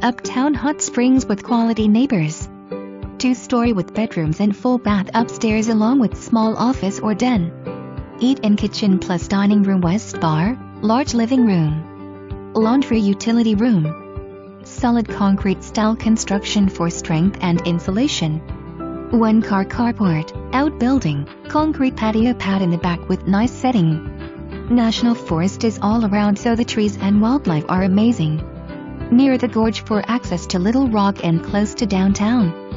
Uptown Hot Springs with quality neighbors. 2-story with bedrooms and full bath upstairs along with small office or den. Eat-in kitchen plus dining room, west bar, large living room. Laundry utility room. Solid concrete style construction for strength and insulation. 1-car carport, outbuilding, concrete patio pad in the back with nice setting. National forest is all around, so the trees and wildlife are amazing. Near the Gorge for access to Little Rock and close to downtown.